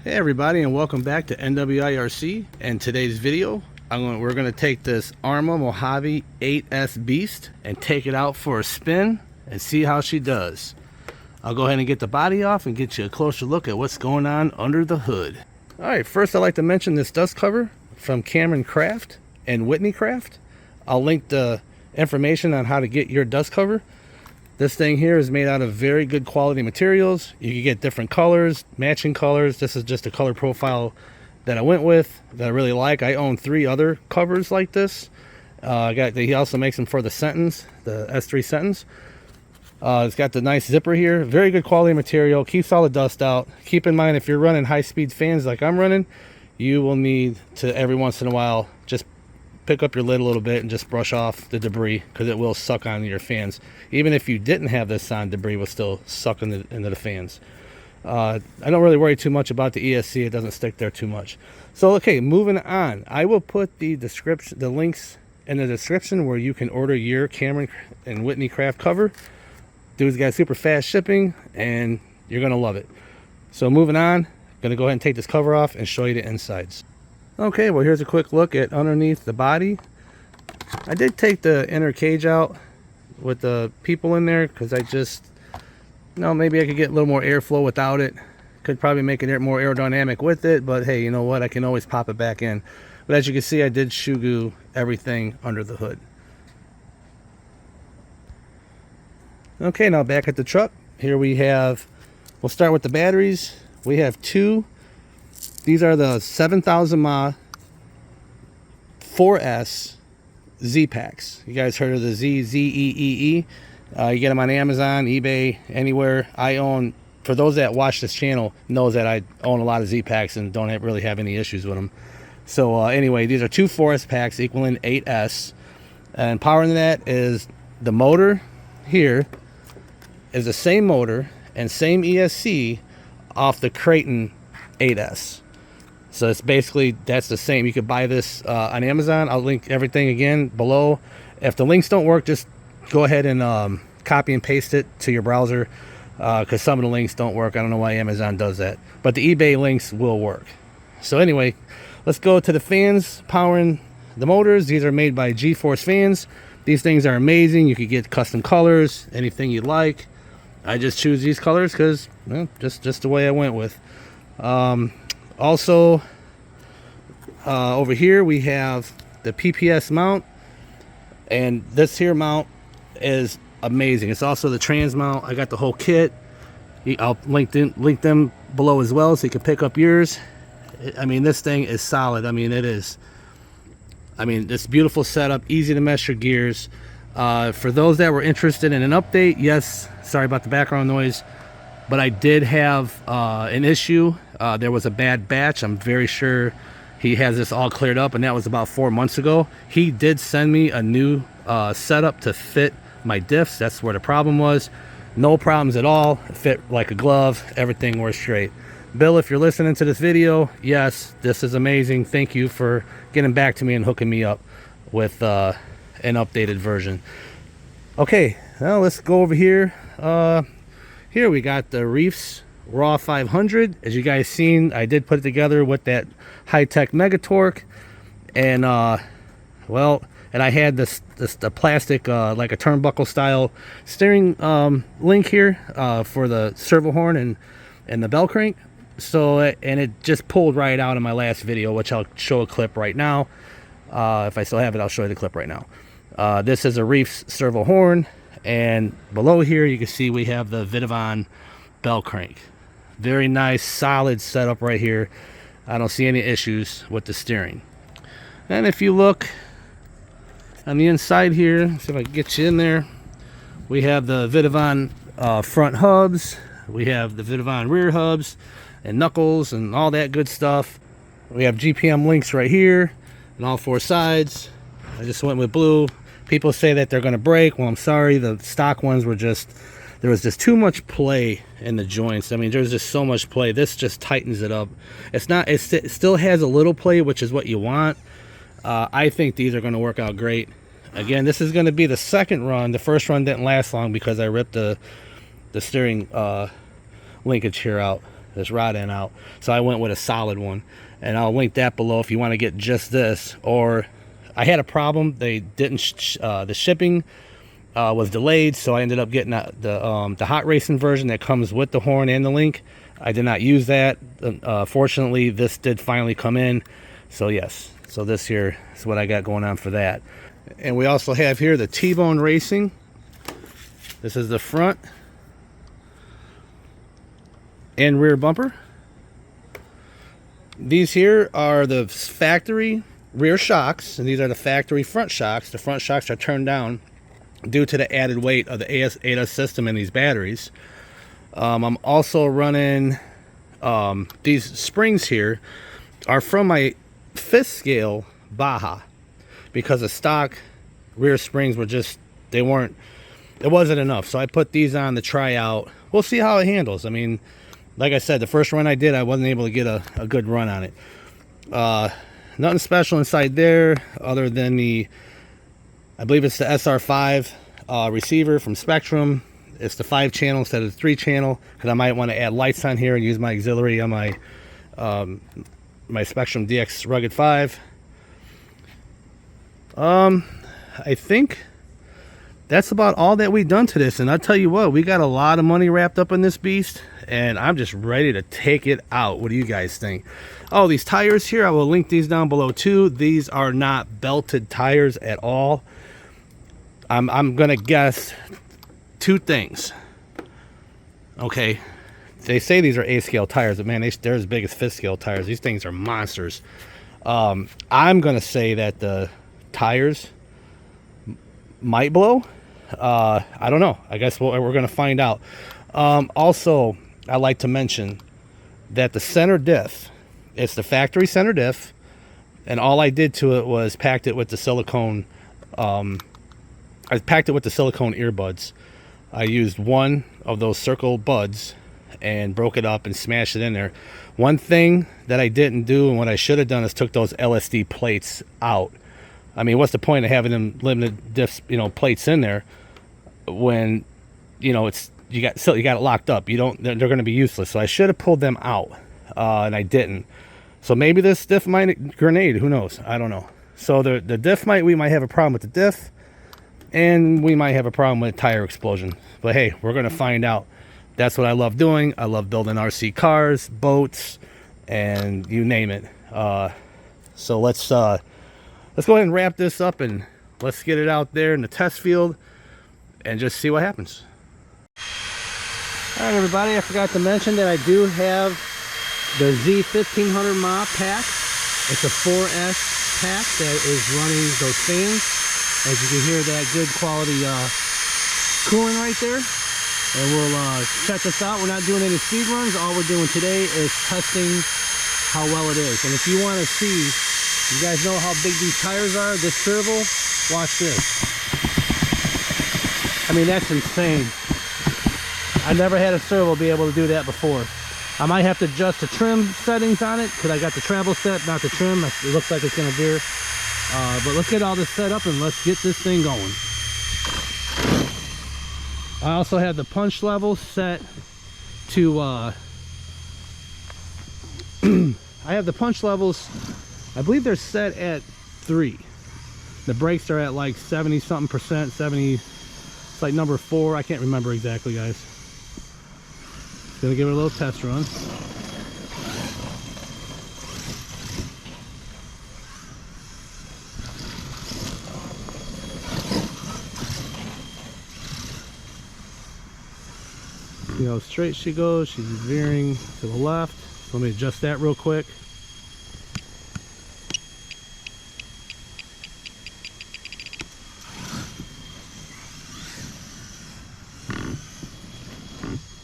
Hey everybody, and welcome back to NWIRC. And today's video, we're going to take this Arrma Mojave 8S Beast and take it out for a spin and see how she does. I'll go ahead and get the body off and get you a closer look at what's going on under the hood. Alright, first I'd like to mention this dust cover from Cameron Craft and Whitney Craft. I'll link the information on how to get your dust cover. This thing here is made out of very good quality materials. You can get different colors, matching colors. This is just a color profile that I went with that I really like. I own 3 other covers like this. He also makes them for the Sentence, the S3 Sentence. It's got the nice zipper here. Very good quality material. Keeps all the dust out. Keep in mind, if you're running high-speed fans like I'm running, you will need to, every once in a while, just pick up your lid a little bit and just brush off the debris, because it will suck onto your fans. Even if you didn't have this on, debris will still suck into the fans. I don't really worry too much about the ESC. It doesn't stick there too much. So okay, moving on. I will put the links in the description where you can order your Cameron and Whitney Craft cover. Dude's got super fast shipping and you're gonna love it. So moving on, gonna go ahead and take this cover off and show you the insides. Okay, well here's a quick look at underneath the body. I did take the inner cage out with the people in there because maybe I could get a little more airflow without it. Could probably make it more aerodynamic with it, but hey, you know what? I can always pop it back in. But as you can see, I did shoe glue everything under the hood. Okay, now back at the truck. Here we'll start with the batteries. We have 2. These are the 7,000 mAh 4S Z packs. You guys heard of the ZEEE? You get them on Amazon, eBay, anywhere. For those that watch this channel, knows that I own a lot of Z packs and don't really have any issues with them. So anyway, these are 2 4S packs equaling 8S, and powering that is the motor. Here is the same motor and same ESC off the Creighton 8S. So it's basically, that's the same. You could buy this on Amazon. I'll link everything again below. If the links don't work, just go ahead and copy and paste it to your browser, because some of the links don't work. I don't know why Amazon does that, but the eBay links will work. So anyway, let's go to the fans powering the motors. These are made by G-Force fans. These things are amazing. You could get custom colors, anything you like. I just choose these colors because, well, just the way I went with. Also, over here we have the PPS mount, and this here mount is amazing. It's also the trans mount. I got the whole kit. I'll link them below as well, so you can pick up yours. I mean, this thing is solid. I mean, it's beautiful setup, easy to mesh your gears. For those that were interested in an update, yes, sorry about the background noise, but I did have an issue. There was a bad batch. I'm very sure he has this all cleared up, and that was about 4 months ago. He did send me a new setup to fit my diffs. That's where the problem was. No problems at all. It fit like a glove. Everything was straight. Bill, if you're listening to this video, yes, this is amazing. Thank you for getting back to me and hooking me up with an updated version. Okay, now let's go over here. Here we got the Reefs Raw 500. As you guys seen, I did put it together with that high-tech Mega Torque, and and I had the plastic like a turnbuckle style steering link here for the servo horn and the bell crank. So and it just pulled right out in my last video, which I'll show a clip right now. If I still have it, I'll show you the clip right now. This is a Reefs servo horn, and below here you can see we have the Vidavon bell crank. Very nice, solid setup right here. I don't see any issues with the steering. And if you look on the inside here, see if I can get you in there, we have the Vidavon front hubs. We have the Vidavon rear hubs and knuckles and all that good stuff. We have GPM links right here on all 4 sides. I just went with blue. People say that they're going to break. Well, I'm sorry. The stock ones were there was just too much play in the joints. I mean, there's just so much play. This just tightens it up. It still has a little play, which is what you want. I think these are going to work out great. Again, this is going to be the second run. The first run didn't last long because I ripped the steering linkage here out. rod end out. So I went with a solid one, and I'll link that below if you want to get just this. Or I had a problem, they didn't the shipping was delayed, so I ended up getting the hot racing version that comes with the horn and the link. I did not use that. Fortunately, this did finally come in, so yes, so this here is what I got going on for that. And we also have here the T-Bone Racing. This is the front and rear bumper. These here are the factory rear shocks, and these are the factory front shocks. The front shocks are turned down due to the added weight of the ADAS system in these batteries. I'm also running these springs here are from my 5th scale Baja, because the stock rear springs were just, it wasn't enough. So I put these on to try out. We'll see how it handles. I mean, like I said, the first run I did, I wasn't able to get a good run on it. Nothing special inside there other than I believe it's the SR5 receiver from Spektrum. It's the 5-channel instead of the 3-channel, because I might want to add lights on here and use my auxiliary on my my Spektrum DX Rugged 5. I think that's about all that we've done to this, and I'll tell you what, we got a lot of money wrapped up in this beast, and I'm just ready to take it out. What do you guys think? Oh, these tires here, I will link these down below too. These are not belted tires at all. I'm gonna guess 2 things. Okay, they say these are 8-scale tires, but man, they're as big as 5th scale tires. These things are monsters. I'm gonna say that the tires might blow. I don't know. I guess we're gonna find out. Also, I like to mention that the center diff, it's the factory center diff, and all I did to it was packed it with the silicone. I packed it with the silicone earbuds. I used one of those circle buds and broke it up and smashed it in there. One thing that I didn't do, and what I should have done, is took those LSD plates out. I mean, what's the point of having them limited diff, plates in there when, you got it locked up. They're going to be useless. So I should have pulled them out, and I didn't. So maybe this diff might grenade. Who knows? I don't know. So the diff we might have a problem with the diff, and we might have a problem with tire explosion. But hey, we're going to find out. That's what I love doing. I love building RC cars, boats, and you name it. So let's go ahead and wrap this up, and let's get it out there in the test field and just see what happens. All right, everybody, I forgot to mention that I do have the Z1500 mAh pack. It's a 4S pack that is running those fans. As you can hear, that good quality cooling right there. And we'll check this out. We're not doing any speed runs. All we're doing today is testing how well it is. And if you want to see, you guys know how big these tires are, this servo, watch this. I mean, that's insane. I never had a servo be able to do that before. I might have to adjust the trim settings on it, because I got the travel set, not the trim. It looks like it's going to veer. But let's get all this set up and let's get this thing going. I also have the punch level set to I have the punch levels, I believe they're set at 3. The brakes are at like 70 something percent, 70, it's like number 4. I can't remember exactly, guys. Gonna give it a little test run. See how straight she goes. She's veering to the left. So let me adjust that real quick.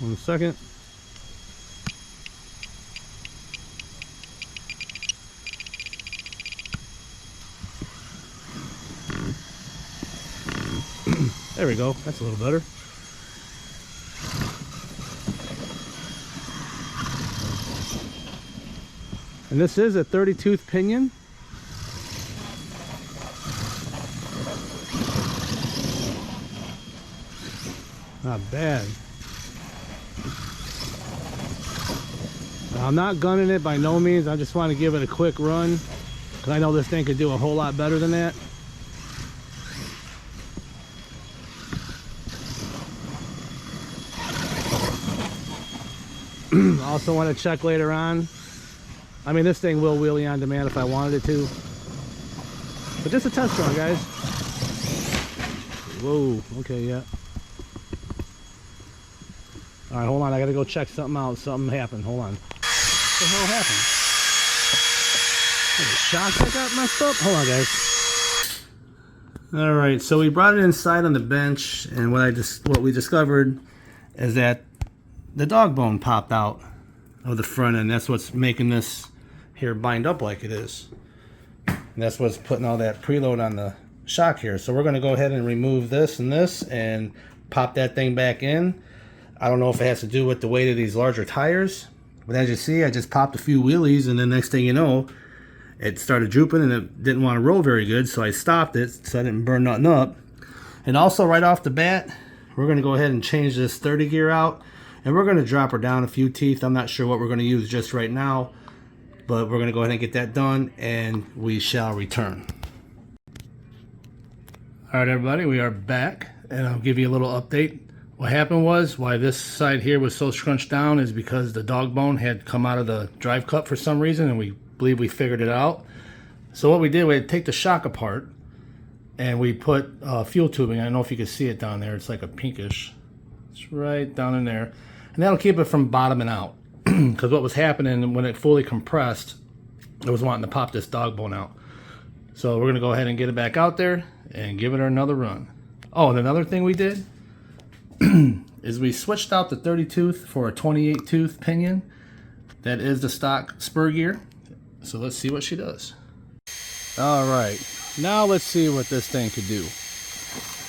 One second. There we go. That's a little better. And this is a 30-tooth pinion. Not bad. Now, I'm not gunning it by no means. I just want to give it a quick run because I know this thing could do a whole lot better than that. Also want to check later on. I mean, this thing will wheelie on demand if I wanted it to. But just a test run, guys. Whoa, okay, yeah. Alright, hold on, I gotta go check something out. Something happened, hold on. What the hell happened? The shock that got messed up? Hold on, guys. Alright, so we brought it inside on the bench, and what we discovered is that the dog bone popped out of the front end. That's what's making this here bind up like it is. And that's what's putting all that preload on the shock here. So we're going to go ahead and remove this and pop that thing back in. I don't know if it has to do with the weight of these larger tires, but as you see, I just popped a few wheelies, and the next thing you know, it started drooping and it didn't want to roll very good, so I stopped it so I didn't burn nothing up. And also right off the bat, we're going to go ahead and change this 30 gear out, and we're going to drop her down a few teeth. I'm not sure what we're going to use just right now, but we're going to go ahead and get that done, and we shall return. All right, everybody, we are back, and I'll give you a little update. What happened was, why this side here was so scrunched down is because the dog bone had come out of the drive cup for some reason, and we believe we figured it out. So what we did, we had to take the shock apart, and we put fuel tubing. I don't know if you can see it down there. It's like a pinkish. It's right down in there. And that'll keep it from bottoming out. Because what was happening when it fully compressed, it was wanting to pop this dog bone out. So we're going to go ahead and get it back out there and give it another run. Oh, and another thing we did is we switched out the 30 tooth for a 28 tooth pinion. That is the stock spur gear. So let's see what she does. All right, now let's see what this thing could do.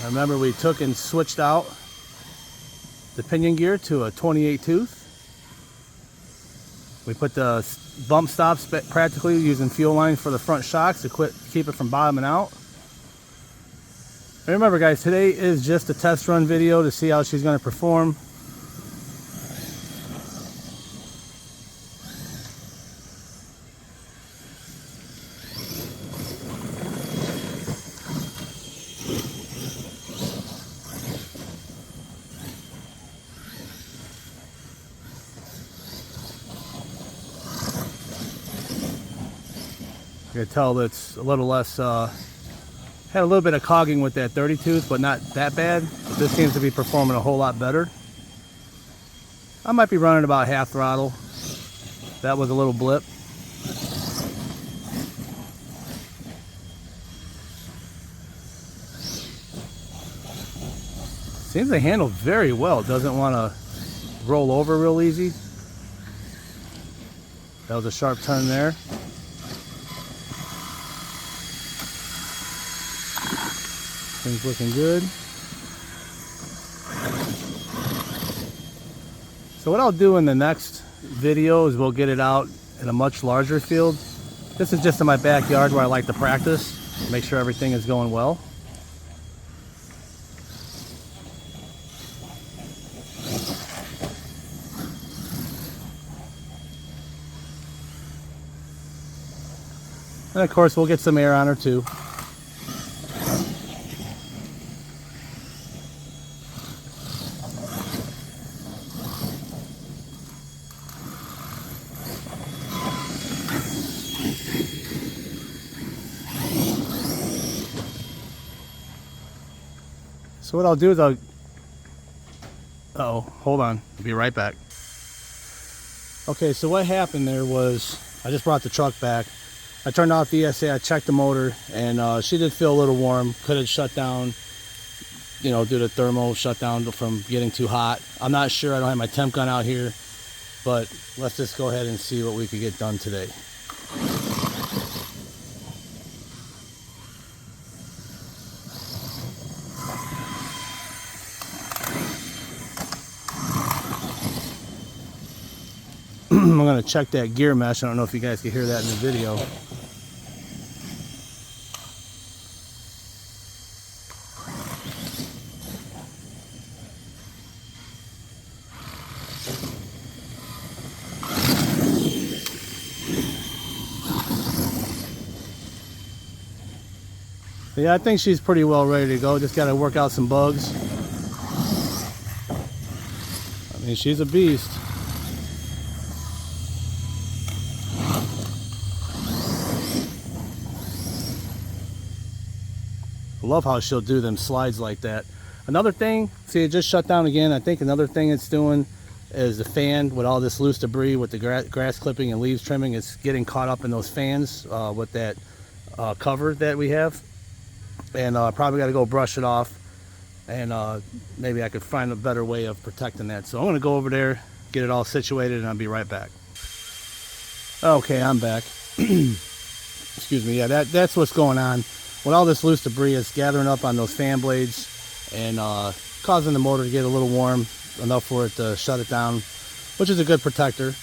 Remember, we took and switched out the pinion gear to a 28 tooth. We put the bump stops practically using fuel lines for the front shocks to keep it from bottoming out. And remember, guys, today is just a test run video to see how she's going to perform. You can tell it's a little less, had a little bit of cogging with that 30 tooth, but not that bad. But this seems to be performing a whole lot better. I might be running about half throttle. That was a little blip. Seems to handle very well. Doesn't want to roll over real easy. That was a sharp turn there. Things looking good. So what I'll do in the next video is we'll get it out in a much larger field. This is just in my backyard where I like to practice, make sure everything is going well. And of course we'll get some air on her too. So what I'll do is uh-oh, hold on, I'll be right back. Okay, so what happened there was, I just brought the truck back. I turned off the ESA, I checked the motor, and she did feel a little warm. Could have shut down, you know, due to thermal shutdown from getting too hot. I'm not sure, I don't have my temp gun out here, but let's just go ahead and see what we could get done today. I'm going to check that gear mesh. I don't know if you guys can hear that in the video. Yeah, I think she's pretty well ready to go. Just got to work out some bugs. I mean, she's a beast. I love how she'll do them slides like that. Another thing, see, it just shut down again. I think another thing it's doing is the fan with all this loose debris with the grass clipping and leaves trimming. It's getting caught up in those fans with that cover that we have. And probably got to go brush it off, and maybe I could find a better way of protecting that. So I'm going to go over there, get it all situated, and I'll be right back. Okay, I'm back. Excuse me. Yeah, that's what's going on. With all this loose debris, it's gathering up on those fan blades and causing the motor to get a little warm enough for it to shut it down, which is a good protector.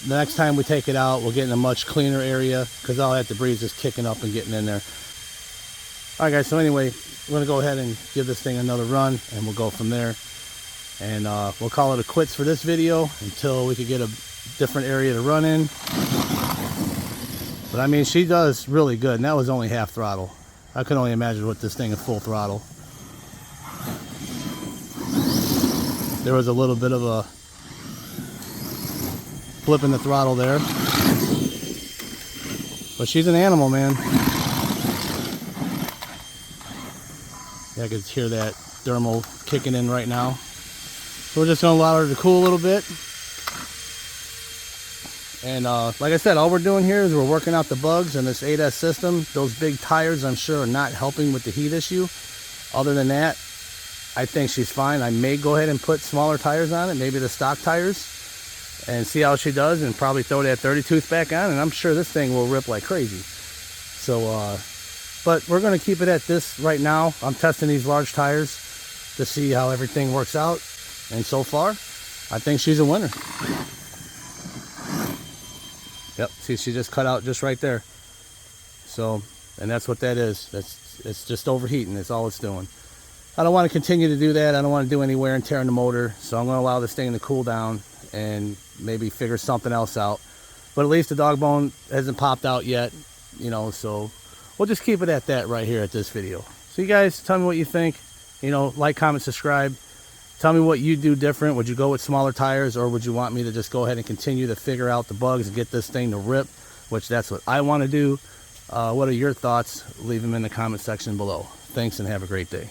The next time we take it out, we'll get in a much cleaner area because all that debris is just kicking up and getting in there. Alright guys, so anyway, we're going to go ahead and give this thing another run, and we'll go from there. And we'll call it a quits for this video until we could get a different area to run in. But I mean, she does really good, and that was only half throttle. I can only imagine what this thing is full throttle. There was a little bit of a flipping the throttle there, but she's an animal, man. Yeah, I can hear that thermal kicking in right now. So we're just gonna allow her to cool a little bit, and like I said, all we're doing here is we're working out the bugs in this 8S system. Those big tires, I'm sure, are not helping with the heat issue. Other than that, I think she's fine. I may go ahead and put smaller tires on it, maybe the stock tires, and see how she does, and probably throw that 30 tooth back on, and I'm sure this thing will rip like crazy. So but we're going to keep it at this right now. I'm testing these large tires to see how everything works out, and so far I think she's a winner. Yep, see, she just cut out just right there. So, and that's what that is. It's just overheating. That's all it's doing. I don't want to continue to do that. I don't want to do any wear and tear on the motor, so I'm going to allow this thing to cool down and maybe figure something else out. But at least the dog bone hasn't popped out yet, you know, so we'll just keep it at that right here at this video. So you guys, tell me what you think. You know, like, comment, subscribe. Tell me what you do different. Would you go with smaller tires, or would you want me to just go ahead and continue to figure out the bugs and get this thing to rip, which that's what I want to do. What are your thoughts? Leave them in the comment section below. Thanks, and have a great day.